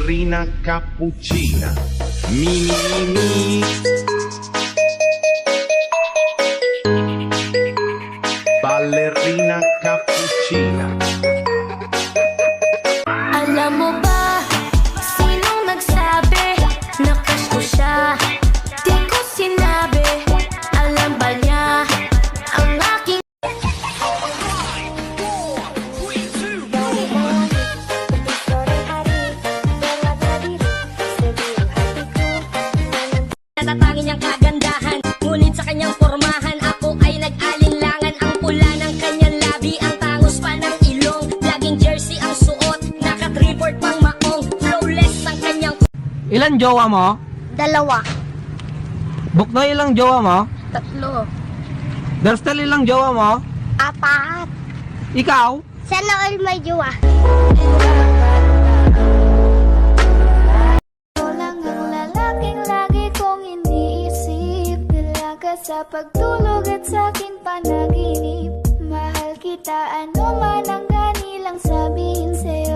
ballerina cappuccina, mini mini. Ballerina cappuccina. Alam mo ba, sinong nagsabi na crush ko siya? Di ko sinabi, alam ba niya ang aking natatangin niyang kagandahan, ngunit sa kanyang pormahan ako ay nag-alinlangan. Ang pula ng kanyang labi, ang tangos pa ng ilong, laging jersey ang suot, naka-3-4 pang maong, flawless ang kanyang. Ilan jowa mo? 2, Buknoy, ilang jowa mo? 3, Darstel, ilang jowa mo? 4. Ikaw? Sana all may jowa. Lang ang lalaking lagi kong iniisip, dalaga sa pagtulog at sa akin panaginip. Mahal kita, ano man ang ganilang sabihin sa'yo.